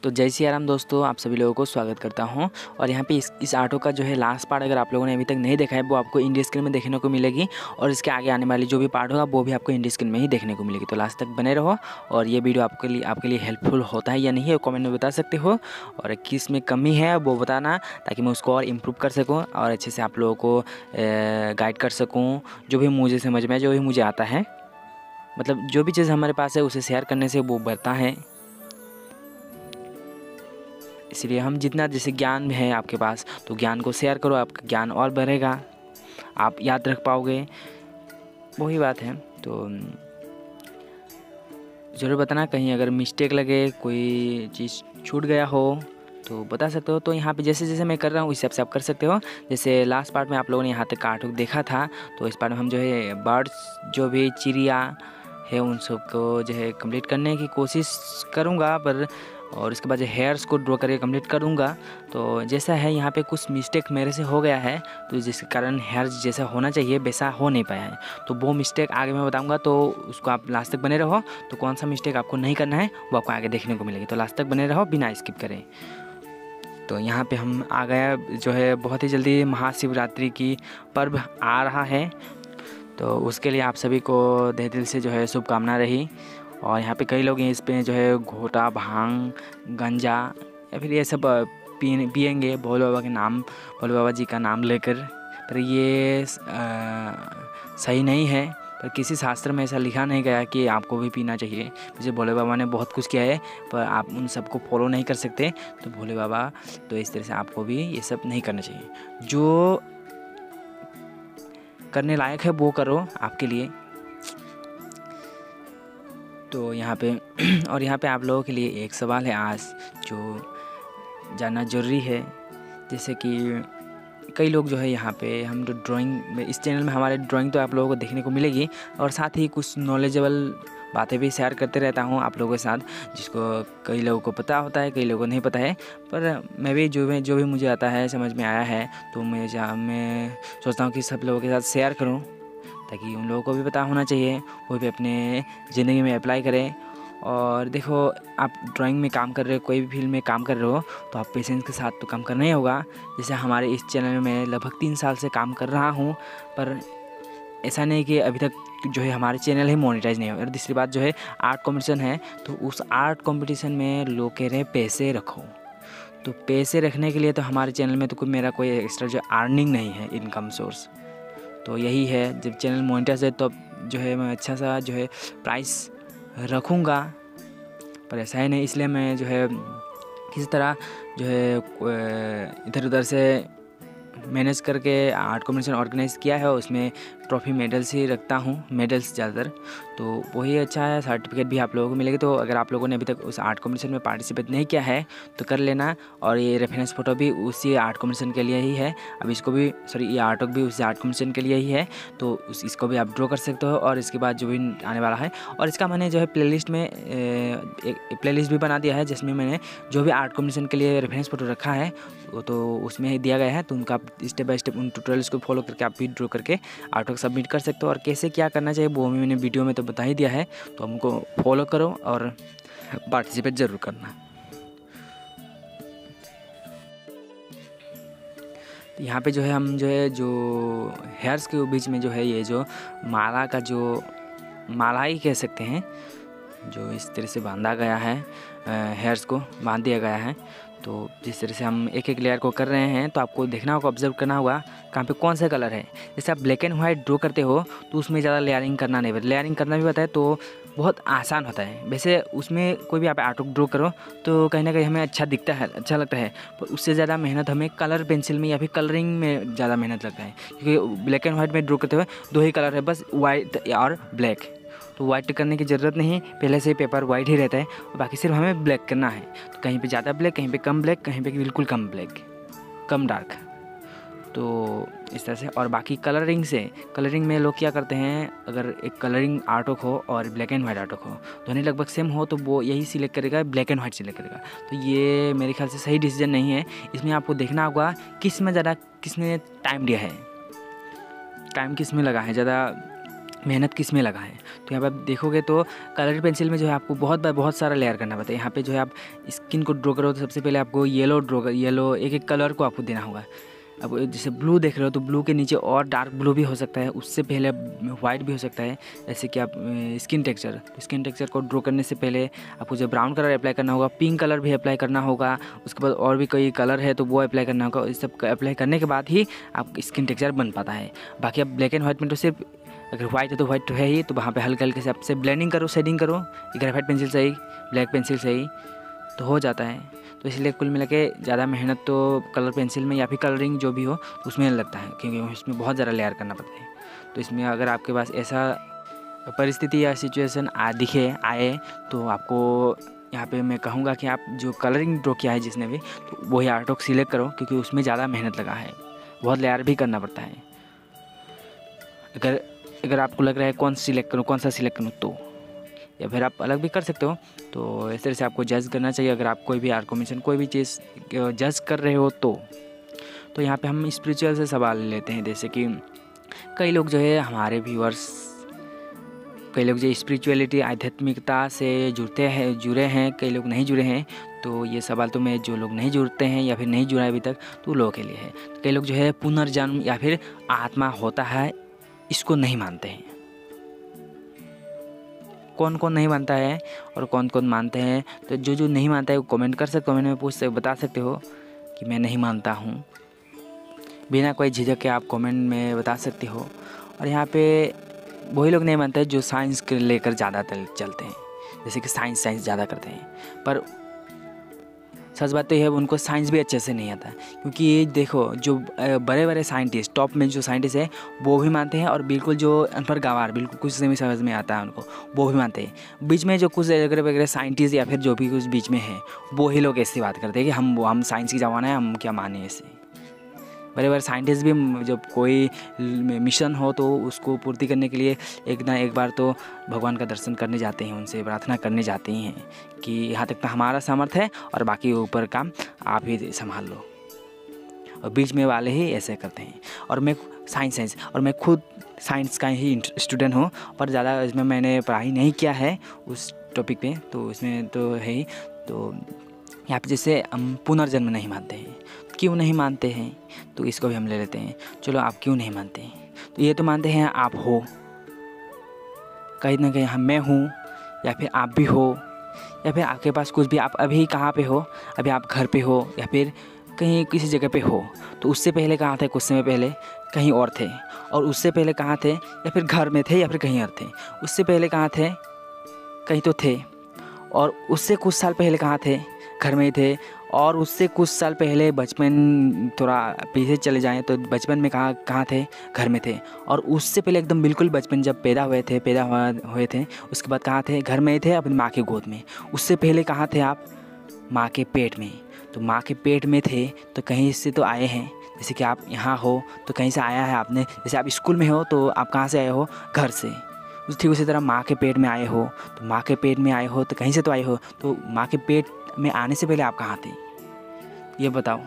तो जय सिया राम दोस्तों, आप सभी लोगों को स्वागत करता हूं। और यहाँ पे इस ऑटो का जो है लास्ट पार्ट अगर आप लोगों ने अभी तक नहीं देखा है वो आपको इंडिया स्क्रीन में देखने को मिलेगी, और इसके आगे आने वाली जो भी पार्ट होगा वो भी आपको इंडिया स्क्रीन में ही देखने को मिलेगी। तो लास्ट तक बने रहो। और ये वीडियो आपके लिए हेल्पफुल होता है या नहीं है कॉमेंट में बता सकते हो, और किस में कमी है वो बताना, ताकि मैं उसको और इम्प्रूव कर सकूँ और अच्छे से आप लोगों को गाइड कर सकूँ। जो भी मुझे समझ में, जो भी मुझे आता है, मतलब जो भी चीज़ हमारे पास है उसे शेयर करने से वो बढ़ता है। इसलिए हम जितना जैसे ज्ञान है आपके पास, तो ज्ञान को शेयर करो, आपका ज्ञान और बढ़ेगा, आप याद रख पाओगे, वही बात है। तो ज़रूर बताना कहीं अगर मिस्टेक लगे, कोई चीज़ छूट गया हो तो बता सकते हो। तो यहाँ पे जैसे जैसे मैं कर रहा हूँ इस हिसाब से आप कर सकते हो। जैसे लास्ट पार्ट में आप लोगों ने यहाँ तक कार्टून देखा था, तो इस पार्ट में हम जो है बर्ड्स, जो भी चिड़िया है, उन सबको जो है कंप्लीट करने की कोशिश करूँगा, पर और इसके बाद जो हेयर्स को ड्रॉ करके कंप्लीट करूँगा। तो जैसा है यहाँ पे कुछ मिस्टेक मेरे से हो गया है, तो जिसके कारण हेयर्स जैसा होना चाहिए वैसा हो नहीं पाया है। तो वो मिस्टेक आगे मैं बताऊँगा, तो उसको आप लास्ट तक बने रहो। तो कौन सा मिस्टेक आपको नहीं करना है वो आपको आगे देखने को मिलेगी, तो लास्ट तक बने रहो बिना स्किप करें। तो यहाँ पे हम आ गया, जो है बहुत ही जल्दी महाशिवरात्रि की पर्व आ रहा है, तो उसके लिए आप सभी को तहे दिल से जो है शुभकामना रही। और यहाँ पे कई लोग इस पे जो है घोटा, भांग, गंजा या फिर ये सब पिएंगे भोले बाबा के नाम, भोले बाबा जी का नाम लेकर, पर ये सही नहीं है। पर किसी शास्त्र में ऐसा लिखा नहीं गया कि आपको भी पीना चाहिए। जैसे भोले बाबा ने बहुत कुछ किया है, पर आप उन सबको फॉलो नहीं कर सकते, तो भोले बाबा, तो इस तरह से आपको भी ये सब नहीं करना चाहिए। जो करने लायक है वो करो आपके लिए। तो यहाँ पे और यहाँ पे आप लोगों के लिए एक सवाल है आज जो जानना ज़रूरी है। जैसे कि कई लोग जो है यहाँ पे हम जो ड्राइंग में, इस चैनल में हमारे ड्राइंग तो आप लोगों को देखने को मिलेगी, और साथ ही कुछ नॉलेजेबल बातें भी शेयर करते रहता हूँ आप लोगों के साथ, जिसको कई लोगों को पता होता है, कई लोगों को नहीं पता है। पर मैं भी जो भी मुझे आता है, समझ में आया है, तो मैं सोचता हूँ कि सब लोगों के साथ शेयर करूँ, ताकि उन लोगों को भी पता होना चाहिए, वो भी अपने ज़िंदगी में अप्लाई करें। और देखो, आप ड्राइंग में काम कर रहे हो, कोई भी फील्ड में काम कर रहे हो, तो आप पेशेंस के साथ तो काम करना ही होगा। जैसे हमारे इस चैनल में मैं लगभग 3 साल से काम कर रहा हूँ, पर ऐसा नहीं कि अभी तक जो है हमारे चैनल ही मोनेटाइज नहीं हो। और दूसरी बात जो है आर्ट कॉम्पिटिशन है, तो उस आर्ट कॉम्पिटिशन में लोग कह रहे हैं पैसे रखो, तो पैसे रखने के लिए तो हमारे चैनल में तो मेरा कोई एक्स्ट्रा जो अर्निंग नहीं है, इनकम सोर्स। तो यही है, जब चैनल मोनेटाइज है तो जो है मैं अच्छा सा जो है प्राइस रखूँगा, पर ऐसा ही नहीं। इसलिए मैं जो है किसी तरह जो है इधर उधर से मैनेज करके आर्ट कॉम्पिटिशन ऑर्गेनाइज़ किया है, उसमें ट्रॉफी मेडल्स ही रखता हूँ, मेडल्स ज़्यादातर, तो वही अच्छा है। सर्टिफिकेट भी आप लोगों को मिलेगी। तो अगर आप लोगों ने अभी तक उस आर्ट कॉम्पिटिशन में पार्टिसिपेट नहीं किया है तो कर लेना। और ये रेफरेंस फ़ोटो भी उसी आर्ट कॉम्पिटिशन के लिए ही है। अब इसको भी ये आर्ट वर्क भी उसी आर्ट कॉम्पिटिशन के लिए ही है, तो इसको भी आप ड्रॉ कर सकते हो। और इसके बाद जो भी आने वाला है, और इसका मैंने जो है प्लेलिस्ट में एक प्लेलिस्ट भी बना दिया है, जिसमें मैंने जो भी आर्ट कॉम्पिटिशन के लिए रेफरेंस फ़ोटो रखा है वो तो उसमें ही दिया गया है। तो उनका स्टेप बाय स्टेप उन ट्यूटोरियल्स को फॉलो करके आप भी ड्रॉ करके आर्ट वर्क सबमिट कर सकते हो। और कैसे क्या करना चाहिए वो मैंने वीडियो में तो बता ही दिया है, तो हमको फॉलो करो और पार्टिसिपेट ज़रूर करना। यहाँ पे जो है हम जो हेयर्स के बीच में जो है ये जो माला का जो माला ही कह सकते हैं, जो इस तरह से बांधा गया है, हेयर्स को बांध दिया गया है। तो जिस तरह से हम एक एक लेयर को कर रहे हैं, तो आपको देखना होगा, ऑब्जर्व करना होगा कहाँ पे कौन सा कलर है। जैसे आप ब्लैक एंड वाइट ड्रॉ करते हो तो उसमें ज़्यादा लेयरिंग करना नहीं, लेयरिंग करना भी होता है तो बहुत आसान होता है। वैसे उसमें कोई भी आप आर्ट ड्रॉ करो तो कहीं ना कहीं हमें अच्छा दिखता है, अच्छा लगता है, पर उससे ज़्यादा मेहनत हमें कलर पेंसिल में या फिर कलरिंग में ज़्यादा मेहनत लगता है। क्योंकि ब्लैक एंड वाइट में ड्रॉ करते हुए 2 ही कलर है बस, वाइट और ब्लैक, तो वाइट करने की ज़रूरत नहीं, पहले से पेपर वाइट ही रहता है, और बाकी सिर्फ हमें ब्लैक करना है। तो कहीं पे ज़्यादा ब्लैक, कहीं पे कम ब्लैक, कहीं पे बिल्कुल कम ब्लैक, कम डार्क, तो इस तरह से। और बाकी कलरिंग में लोग क्या करते हैं, अगर एक कलरिंग आर्टवर्क हो और ब्लैक एंड वाइट आर्टवर्क हो, दोनों लगभग सेम हो, तो वो यही सिलेक्ट करेगा, ब्लैक एंड वाइट सिलेक्ट करेगा। तो ये मेरे ख्याल से सही डिसीजन नहीं है। इसमें आपको देखना होगा किसने टाइम दिया है, टाइम किस में लगा है ज़्यादा, मेहनत किस में लगा है। तो यहाँ पर आप देखोगे तो कलर पेंसिल में जो है आपको बहुत सारा लेयर करना पड़ता है। यहाँ पे जो है आप स्किन को ड्रॉ करो तो सबसे पहले आपको येलो एक एक कलर को आपको देना होगा। अब जैसे ब्लू देख रहे हो तो ब्लू के नीचे और डार्क ब्लू भी हो सकता है, उससे पहले वाइट भी हो सकता है। जैसे कि आप स्किन टेक्सचर को ड्रॉ करने से पहले आपको जो ब्राउन कलर अप्लाई करना होगा, पिंक कलर भी अप्लाई करना होगा, उसके बाद और भी कई कलर है तो वो अप्लाई करना होगा। इस सब अप्लाई करने के बाद ही आप स्किन टेक्सचर बन पाता है। बाकी आप ब्लैक एंड वाइट में तो सिर्फ अगर वाइट है तो वाइट तो है ही, तो वहाँ पे हल्के हल्के से आपसे ब्लेंडिंग करो, शेडिंग करो, ग्रेफाइट पेंसिल से ही, ब्लैक पेंसिल से ही तो हो जाता है। तो इसलिए कुल मिला के ज़्यादा मेहनत तो कलर पेंसिल में या फिर कलरिंग जो भी हो उसमें लगता है, क्योंकि इसमें बहुत ज़्यादा लेयर करना पड़ता है। तो इसमें अगर आपके पास ऐसा परिस्थिति या सिचुएशन आए तो आपको यहाँ पे मैं कहूँगा कि आप जो कलरिंग ड्रॉ किया है जिसने भी, तो वही आर्टवर्क सिलेक्ट करो, क्योंकि उसमें ज़्यादा मेहनत लगा है, बहुत लेयर भी करना पड़ता है। अगर आपको लग रहा है कौन सा सिलेक्ट करूँ तो, या फिर आप अलग भी कर सकते हो। तो इस तरह से आपको जज करना चाहिए अगर आप कोई भी आर्गुमेंशन कोई भी चीज़ जज कर रहे हो तो यहाँ पे हम स्पिरिचुअल से सवाल लेते हैं। जैसे कि कई लोग जो है हमारे व्यूअर्स, कई लोग जो स्पिरिचुअलिटी आध्यात्मिकता से जुड़े हैं, कई लोग नहीं जुड़े हैं। तो ये सवाल तो मैं जो लोग नहीं जुड़ते हैं या फिर नहीं जुड़ा अभी तक तो लोगों के लिए है। तो कई लोग जो है पुनर्जन्म या फिर आत्मा होता है इसको नहीं मानते हैं। कौन कौन नहीं मानता है और कौन कौन मानते हैं, तो जो नहीं मानता है वो कमेंट कर सकते हो, कमेंट में बता सकते हो कि मैं नहीं मानता हूँ, बिना कोई झिझक के आप कमेंट में बता सकते हो। और यहाँ पे वही लोग नहीं मानते हैं जो साइंस के लेकर ज़्यादा चलते हैं, जैसे कि साइंस ज़्यादा करते हैं। पर सच बात तो यह है उनको साइंस भी अच्छे से नहीं आता, क्योंकि ये देखो जो बड़े साइंटिस्ट, टॉप में जो साइंटिस्ट है वो भी मानते हैं, और बिल्कुल जो अनपढ़ गंवार बिल्कुल कुछ नहीं समझ में आता है उनको वो भी मानते हैं। बीच में जो कुछ वगैरह साइंटिस्ट या फिर जो भी कुछ बीच में है वो ही लोग ऐसी बात करते हैं कि हम साइंस की ज़माना है, हम क्या माने ऐसे। बड़े साइंटिस्ट भी जब कोई मिशन हो तो उसको पूर्ति करने के लिए एक ना एक बार तो भगवान का दर्शन करने जाते हैं, उनसे प्रार्थना करने जाते हैं कि यहाँ तक तो हमारा सामर्थ्य है और बाकी ऊपर काम आप ही संभाल लो। और बीच में वाले ही ऐसे करते हैं। और मैं साइंस और मैं खुद साइंस का ही स्टूडेंट हूँ, पर ज़्यादा इसमें मैंने पढ़ाई नहीं किया है उस टॉपिक पे, तो इसमें तो है ही। तो यहाँ पे जैसे हम पुनर्जन्म नहीं मानते हैं, क्यों नहीं मानते हैं तो इसको भी हम ले लेते हैं। चलो आप क्यों नहीं मानते हैं, तो ये तो मानते हैं आप हो, कहीं ना कहीं मैं हूँ, या फिर आप भी हो, या फिर आपके पास कुछ भी, आप अभी कहाँ पे हो, अभी आप घर पे हो या फिर कहीं किसी जगह पे हो। तो उससे पहले कहाँ थे, कुछ समय पहले कहीं और थे, और उससे पहले कहाँ थे, या फिर घर में थे या फिर कहीं और थे। उससे पहले कहाँ थे, कहीं तो थे, और उससे कुछ साल पहले कहाँ थे, घर में ही थे। और उससे कुछ साल पहले बचपन, थोड़ा पीछे चले जाएं तो बचपन में कहाँ थे, घर में थे। और उससे पहले एकदम बिल्कुल बचपन जब पैदा हुए थे उसके बाद कहाँ थे, घर में ही थे, अपनी माँ की गोद में। उससे पहले कहाँ थे आप, माँ के पेट में। तो माँ के पेट में थे तो कहीं से तो आए हैं, जैसे कि आप यहाँ हो तो कहीं से आया है आपने। जैसे आप स्कूल में हो तो आप कहाँ से आए हो, घर से। ठीक उसी तरह माँ के पेट में आए हो तो माँ के पेट में आए हो तो कहीं से तो आए हो। तो माँ के पेट में आने से पहले आप कहाँ थे, ये बताओ।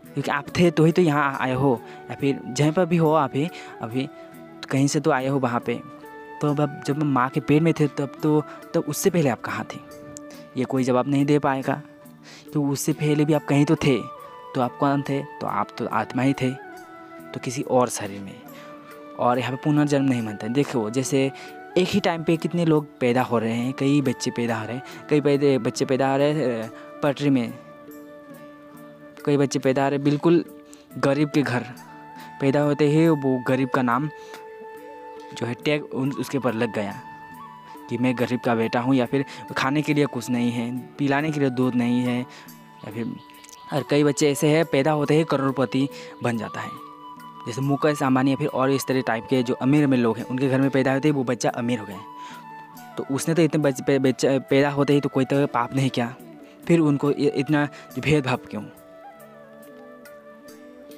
क्योंकि आप थे तो ही तो यहाँ आए हो, या फिर जहाँ पर भी हो आप अभी तो कहीं से तो आए हो वहाँ पे। तो अब जब माँ के पेट में थे तब उससे पहले आप कहाँ थे, ये कोई जवाब नहीं दे पाएगा। तो उससे पहले भी आप कहीं तो थे, तो आप कौन थे, तो आप तो आत्मा ही थे, तो किसी और शरीर में। और यहाँ पे पुनर्जन्म नहीं मानते। देखो जैसे एक ही टाइम पे कितने लोग पैदा हो रहे हैं, कई बच्चे पैदा हो रहे हैं, कई बच्चे पैदा हो रहे हैं पटरी में, कई बच्चे पैदा हो रहे बिल्कुल गरीब के घर। पैदा होते ही वो गरीब का नाम जो है टैग उसके ऊपर लग गया कि मैं गरीब का बेटा हूँ, या फिर खाने के लिए कुछ नहीं है, पिलाने के लिए दूध नहीं है, या फिर और कई बच्चे ऐसे हैं पैदा होते ही करोड़पति बन जाता है, जैसे मुकेश अंबानी या फिर और इस तरह टाइप के जो अमीर लोग हैं उनके घर में पैदा होते ही वो बच्चा अमीर हो गए। तो उसने तो इतने बच्चे पैदा होते ही तो कोई तो पाप नहीं किया, फिर उनको इतना भेदभाव क्यों।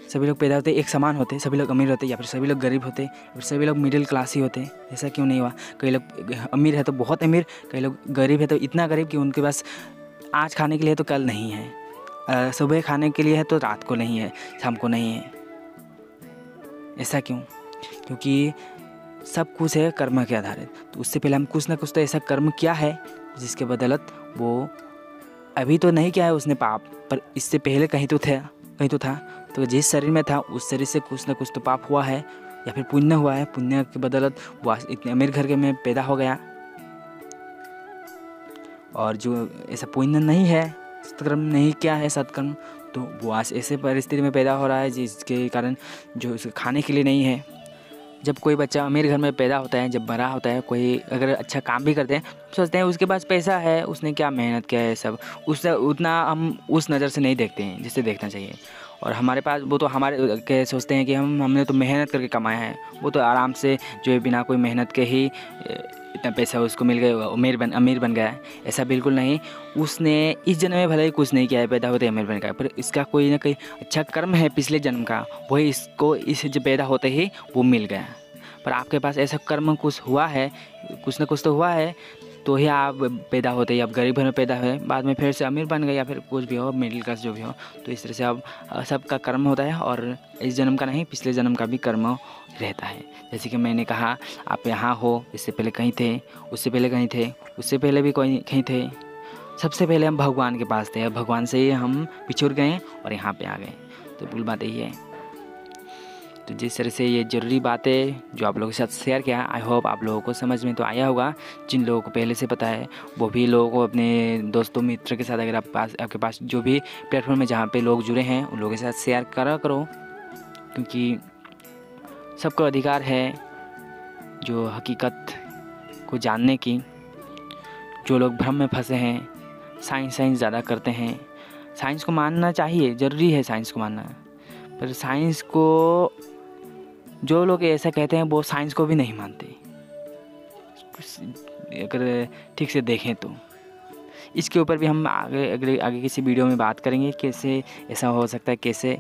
सभी लोग पैदा होते एक समान होते, सभी लोग अमीर होते, या फिर सभी लोग गरीब होते, या फिर सभी लोग मिडिल क्लास ही होते। ऐसा क्यों नहीं हुआ, कई लोग अमीर है तो बहुत अमीर, कई लोग गरीब है तो इतना गरीब कि उनके पास आज खाने के लिए तो कल नहीं है, सुबह खाने के लिए है तो रात को नहीं है, शाम को नहीं है। ऐसा क्यों, क्योंकि सब कुछ है कर्म के आधारित। तो उससे पहले हम कुछ ना कुछ तो ऐसा कर्म किया है जिसके बदौलत वो अभी तो नहीं किया है उसने पाप, पर इससे पहले कहीं तो था। तो जिस शरीर में था उस शरीर से कुछ ना कुछ तो पाप हुआ है या फिर पुण्य हुआ है। पुण्य के बदौलत वो आज इतने अमीर घर के में पैदा हो गया। और जो ऐसा पुण्य नहीं है, सत्कर्म नहीं किया है सत्कर्म, तो वो आज ऐसे परिस्थिति में पैदा हो रहा है जिसके कारण जो उसे खाने के लिए नहीं है। जब कोई बच्चा अमीर घर में पैदा होता है, जब बड़ा होता है, कोई अगर अच्छा काम भी करते हैं तो सोचते हैं उसके पास पैसा है, उसने क्या मेहनत किया है सब, उससे उतना हम उस नज़र से नहीं देखते हैं जिससे देखना चाहिए। और हमारे पास वो तो हमारे के सोचते हैं कि हमने तो मेहनत करके कमाया है, वो तो आराम से जो है बिना कोई मेहनत के ही इतना पैसा उसको मिल गया, अमीर बन गया है। ऐसा बिल्कुल नहीं। उसने इस जन्म में भले ही कुछ नहीं किया है, पैदा होते अमीर बन गया, पर इसका कोई ना कोई अच्छा कर्म है पिछले जन्म का, वही इसको इस जो पैदा होते ही वो मिल गया। पर आपके पास ऐसा कर्म कुछ हुआ है, कुछ ना कुछ तो हुआ है, तो ही आप पैदा होते ही आप गरीब घर में पैदा हुए, बाद में फिर से अमीर बन गए या फिर कुछ भी हो, मिडिल क्लास जो भी हो। तो इस तरह से अब सबका कर्म होता है, और इस जन्म का नहीं पिछले जन्म का भी कर्म रहता है। जैसे कि मैंने कहा आप यहाँ हो, इससे पहले कहीं थे, उससे पहले कहीं थे, उससे पहले भी कोई कहीं थे। सबसे पहले हम भगवान के पास थे, भगवान से ही हम पिछड़ गए और यहाँ पे आ गए। तो बिल्कुल बात यही है। तो जिस तरह से ये ज़रूरी बातें जो आप लोगों के साथ शेयर किया, आई होप आप लोगों को समझ में तो आया होगा। जिन लोगों को पहले से पता है वो भी लोगों को अपने दोस्तों मित्र के साथ, अगर आपके पास जो भी प्लेटफॉर्म है जहाँ पे लोग जुड़े हैं उन लोगों के साथ शेयर करो, क्योंकि सबको अधिकार है जो हकीकत को जानने की। जो लोग भ्रम में फंसे हैं, साइंस ज़्यादा करते हैं, साइंस को मानना चाहिए, ज़रूरी है साइंस को मानना, पर साइंस को जो लोग ऐसा कहते हैं वो साइंस को भी नहीं मानते, अगर ठीक से देखें तो। इसके ऊपर भी हम आगे किसी वीडियो में बात करेंगे, कैसे ऐसा हो सकता है, कैसे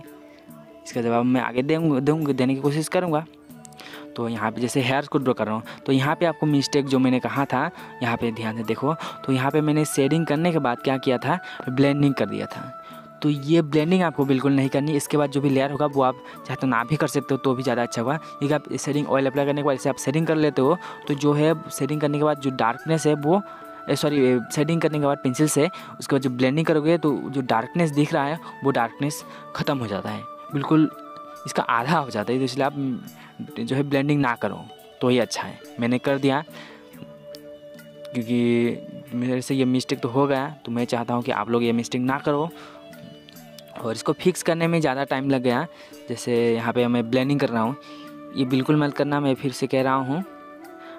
इसका जवाब मैं आगे देने की कोशिश करूँगा। तो यहाँ पे जैसे हेयर्स को ड्रॉ कर रहा हूँ, तो यहाँ पे आपको मिस्टेक जो मैंने कहा था, यहाँ पे ध्यान से देखो। तो यहाँ पे मैंने शेडिंग करने के बाद क्या किया था, ब्लेंडिंग कर दिया था। तो ये ब्लेंडिंग आपको बिल्कुल नहीं करनी। इसके बाद जो भी लेयर होगा वो आप चाहे तो ना भी कर सकते हो तो भी ज़्यादा अच्छा होगा, क्योंकि आप शेडिंग ऑयल अप्लाई करने के बाद जैसे आप शेडिंग कर लेते हो, तो जो है शेडिंग करने के बाद जो डार्कनेस है वो शेडिंग करने के बाद पेंसिल से उसके बाद जो ब्लेंडिंग करोगे तो जो डार्कनेस दिख रहा है वो डार्कनेस ख़त्म हो जाता है, बिल्कुल इसका आधा हो जाता है। तो इसलिए आप जो है ब्लेंडिंग ना करो तो ही अच्छा है। मैंने कर दिया क्योंकि मेरे से ये मिस्टेक तो हो गया, तो मैं चाहता हूँ कि आप लोग ये मिस्टेक ना करो। और इसको फिक्स करने में ज़्यादा टाइम लग गया। जैसे यहाँ पे मैं ब्लेंडिंग कर रहा हूँ, ये बिल्कुल मत करना, मैं फिर से कह रहा हूँ।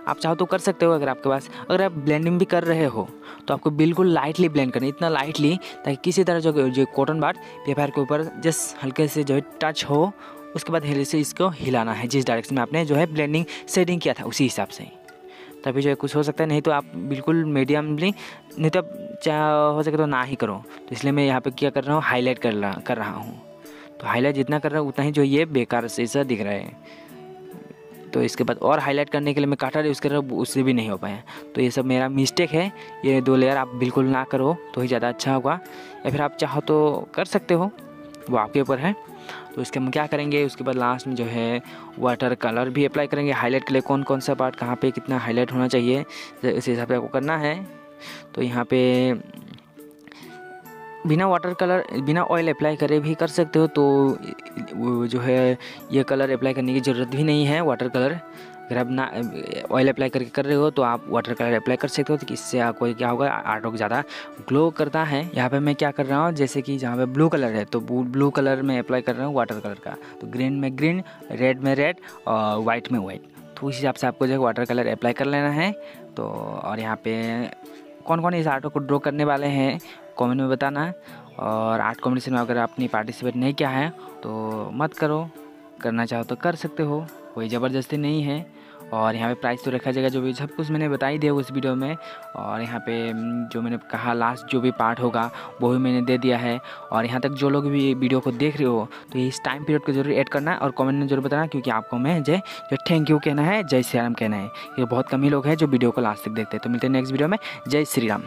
आप चाहो तो कर सकते हो, अगर आपके पास, अगर आप ब्लेंडिंग भी कर रहे हो तो आपको बिल्कुल लाइटली ब्लेंड करना, इतना लाइटली ताकि किसी तरह जो कॉटन बड पेपर के ऊपर जस्ट हल्के से जो है टच हो। उसके बाद हिल से इसको हिलाना है, जिस डायरेक्शन में आपने जो है ब्लेंडिंग शेडिंग किया था उसी हिसाब से, तभी जो है कुछ हो सकता है। नहीं तो आप बिल्कुल मीडियमली, नहीं तो हो सके तो ना ही करो। तो इसलिए मैं यहाँ पे क्या कर रहा हूँ, हाईलाइट कर रहा हूँ। तो हाईलाइट जितना कर रहा हूँ उतना ही जो ये बेकार से ऐसा दिख रहा है। तो इसके बाद और हाईलाइट करने के लिए मैं काटा यूज़ कर रहा हूँ, उससे भी नहीं हो पाया। तो ये सब मेरा मिस्टेक है। ये 2 लेयर आप बिल्कुल ना करो तो ही ज़्यादा अच्छा होगा, या फिर आप चाहो तो कर सकते हो, वो आपके ऊपर है। तो इसके हम क्या करेंगे, उसके बाद लास्ट में जो है वाटर कलर भी अप्लाई करेंगे। हाईलाइट के लिए कौन सा पार्ट कहाँ पे कितना हाईलाइट होना चाहिए इस हिसाब से आपको करना है। तो यहाँ पे बिना वाटर कलर, बिना ऑयल अप्लाई करे भी कर सकते हो। तो वो जो है ये कलर अप्लाई करने की ज़रूरत भी नहीं है, वाटर कलर। अगर आप ना ऑयल अप्लाई करके कर रहे हो तो आप वाटर कलर अप्लाई कर सकते हो। तो इससे आपको क्या होगा, आर्ट को ज़्यादा ग्लो करता है। यहाँ पे मैं क्या कर रहा हूँ, जैसे कि जहाँ पे ब्लू कलर है तो ब्लू कलर में अप्लाई कर रहा हूँ वाटर कलर का। तो ग्रीन में ग्रीन, रेड में रेड और वाइट में वाइट। तो उस हिसाब से आपको जो है वाटर कलर अप्लाई कर लेना है। तो और यहाँ पे कौन इस आर्ट को ड्रॉ करने वाले हैं कमेंट में बताना। और आर्ट कॉम्पिटिशन में अगर आपने पार्टिसिपेट नहीं किया है तो मत करो, करना चाहो तो कर सकते हो, कोई ज़बरदस्ती नहीं है। और यहाँ पे प्राइस तो रखा जाएगा, जो भी सब कुछ मैंने बता ही दिया उस वीडियो में। और यहाँ पे जो मैंने कहा लास्ट जो भी पार्ट होगा वो भी मैंने दे दिया है। और यहाँ तक जो लोग भी वीडियो को देख रहे हो तो इस टाइम पीरियड को जरूर ऐड करना है और कमेंट में जरूर बताना, क्योंकि आपको मैं जो थैंक यू कहना है, जय श्री राम कहना है। ये बहुत कम ही लोग हैं जो वीडियो को लास्ट तक देखते हैं। तो मिलते हैं नेक्स्ट वीडियो में। जय श्री राम।